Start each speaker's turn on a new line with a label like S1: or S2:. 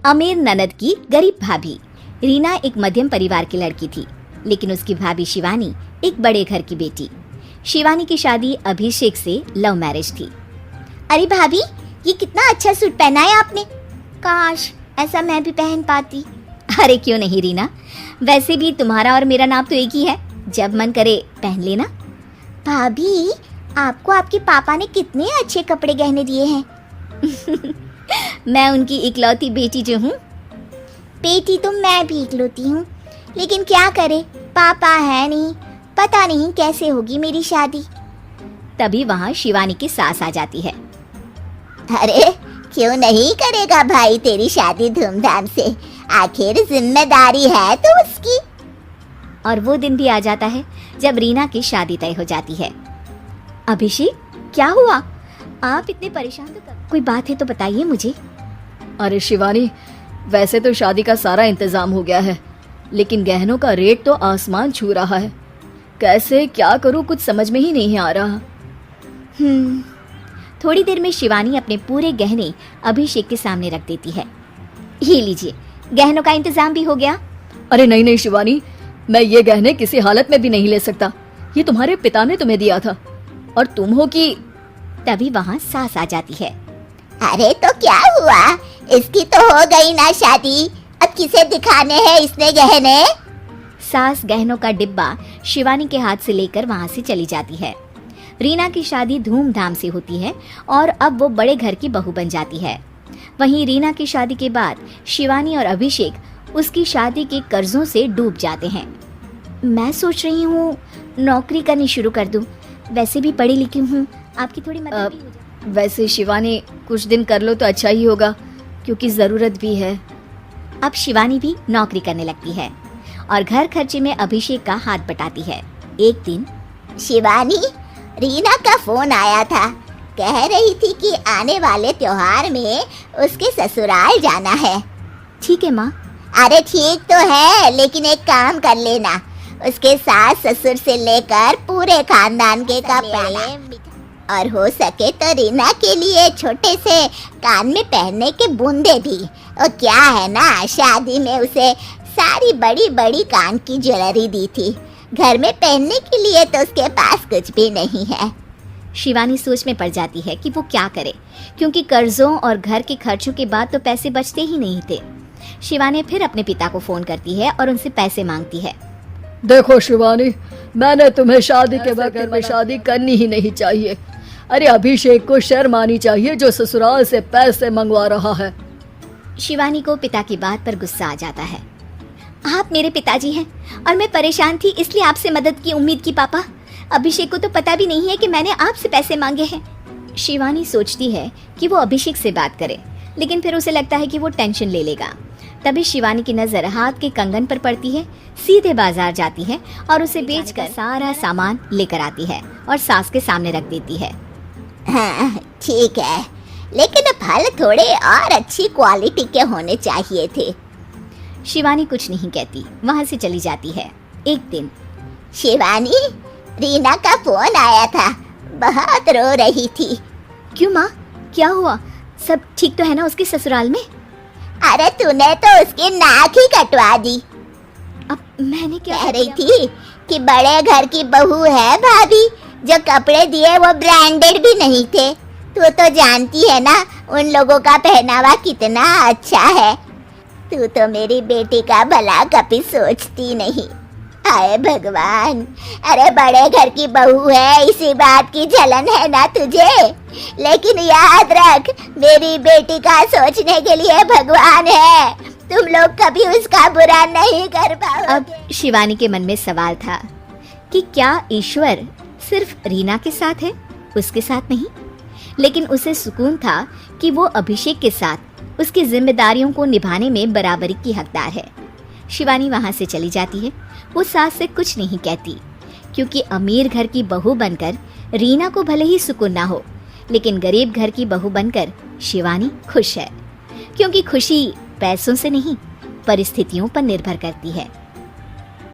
S1: अमीर ननद की गरीब भाभी। रीना एक मध्यम परिवार की लड़की थी, लेकिन उसकी भाभी शिवानी एक बड़े घर की बेटी। शिवानी की शादी अभिषेक से लव मैरिज थी। अरे भाभी, ये कितना अच्छा सूट पहना है आपने। काश ऐसा मैं भी पहन पाती। अरे क्यों नहीं रीना, वैसे भी तुम्हारा और मेरा नाम तो एक ही है, जब मन करे पहन लेना। भाभी, आपको आपके पापा ने कितने अच्छे कपड़े गहने दिए हैं। मैं उनकी इकलौती बेटी जो हूँ। बेटी तो मैं भी इकलौती हूँ, लेकिन क्या करे, पापा है नहीं, पता नहीं कैसे होगी मेरी शादी। तभी वहाँ शिवानी की सास आ जाती है।
S2: अरे क्यों नहीं करेगा भाई तेरी शादी धूमधाम से, आखिर जिम्मेदारी है तो उसकी।
S1: और वो दिन भी आ जाता है जब रीना की शादी तय हो जाती है। अभिषेक, क्या हुआ? आप इतने परेशान तो कोई बात है तो बताइए मुझे।
S3: अरे शिवानी, वैसे तो शादी का सारा इंतजाम हो गया है, लेकिन गहनों का रेट तो आसमान छू रहा है। कैसे क्या करूं, कुछ समझ में ही नहीं आ रहा।
S1: थोड़ी देर में शिवानी अपने पूरे गहने अभिषेक के सामने रख देती है। ये लीजिए, गहनों का इंतजाम भी हो गया।
S3: अरे नहीं नहीं शिवानी, मैं ये गहने किसी हालत में भी नहीं ले सकता। ये तुम्हारे पिता ने तुम्हें दिया था और तुम हो कि।
S1: तभी वहाँ सास आ जाती है।
S2: अरे तो क्या हुआ, इसकी तो हो गई ना शादी, अब किसे दिखाने हैं इसने गहने।
S1: सास गहनों का डिब्बा शिवानी के हाथ से लेकर वहाँ से चली जाती है। रीना की शादी धूमधाम से होती है और अब वो बड़े घर की बहू बन जाती है। वहीं रीना की शादी के बाद शिवानी और अभिषेक उसकी शादी के कर्जों से डूब जाते हैं। मैं सोच रही हूँ नौकरी करनी शुरू कर दूँ, वैसे भी पढ़ी लिखी हूँ, आपकी थोड़ी मदद भी हो जाए।
S3: वैसे शिवानी, कुछ दिन कर लो तो अच्छा ही होगा, क्योंकि ज़रूरत भी है।
S1: अब शिवानी भी नौकरी करने लगती है और घर खर्चे में अभिषेक का हाथ बटाती है। एक दिन
S2: शिवानी, रीना का फोन आया था, कह रही थी कि आने वाले त्योहार में उसके ससुराल जाना है।
S1: ठीक है माँ।
S2: अरे ठीक तो है, लेकिन एक काम कर लेना, उसके सास ससुर से लेकर पूरे खानदान के कपड़े और हो सके तो रीना के लिए छोटे से कान में पहनने के बूंदे भी। और क्या है ना, शादी में उसे सारी बड़ी बड़ी कान की ज्वेलरी दी थी, घर में पहनने के लिए तो उसके पास कुछ भी नहीं है।
S1: शिवानी सोच में पड़ जाती है कि वो क्या करे, क्योंकि कर्जों और घर के खर्चों के बाद तो पैसे बचते ही नहीं थे। शिवानी फिर अपने पिता को फोन करती है और उनसे पैसे मांगती है।
S3: देखो शिवानी, मैंने तुम्हें शादी के वक्त में शादी करनी ही नहीं चाहिए। अरे अभिषेक को शर्म आनी चाहिए जो ससुराल से पैसे मंगवा रहा है।
S1: शिवानी को पिता की बात पर गुस्सा आ जाता है। आप मेरे पिताजी हैं और मैं परेशान थी इसलिए आपसे मदद की उम्मीद की पापा। अभिषेक को तो पता भी नहीं है कि मैंने आपसे पैसे मांगे हैं। शिवानी सोचती है कि वो अभिषेक से बात करे, लेकिन फिर उसे लगता है कि वो टेंशन ले लेगा। तभी शिवानी की नजर हाथ के कंगन पर पड़ती है। सीधे बाजार जाती है और उसे बेचकर सारा सामान लेकर आती है और सास के सामने रख देती है।
S2: हाँ ठीक है, लेकिन फल थोड़े और अच्छी क्वालिटी के होने चाहिए थे।
S1: शिवानी कुछ नहीं कहती, वहाँ से चली जाती है। एक दिन
S2: शिवानी, रीना का फोन आया था, बहुत रो रही थी।
S1: क्यों माँ, क्या हुआ? सब ठीक तो है ना उसके ससुराल में?
S2: अरे तूने तो उसकी नाक ही कटवा दी।
S1: अब मैंने क्या
S2: कह रही थी कि बड़े घर की बहू है भाभी, जो कपड़े दिए वो ब्रांडेड भी नहीं थे। तू तो जानती है ना उन लोगों का पहनावा कितना अच्छा है। तू तो मेरी बेटी का भला कभी सोचती नहीं। हाय भगवान, अरे बड़े घर की बहू है, इसी बात की जलन है ना तुझे, लेकिन याद रख मेरी बेटी का सोचने के लिए भगवान है, तुम लोग कभी उसका बुरा नहीं कर पाओगे।
S1: अब शिवानी के मन में सवाल था कि क्या ईश्वर सिर्फ रीना के साथ है, उसके साथ नहीं? लेकिन उसे सुकून था कि वो अभिषेक के साथ उसकी जिम्मेदारियों को निभाने में बराबरी की हकदार है। शिवानी वहाँ से चली जाती है। वो सास से कुछ नहीं कहती, क्योंकि अमीर घर की बहू बनकर रीना को भले ही सुकून ना हो, लेकिन गरीब घर की बहू बनकर शिवानी खुश है, क्योंकि खुशी पैसों से नहीं परिस्थितियों पर निर्भर करती है।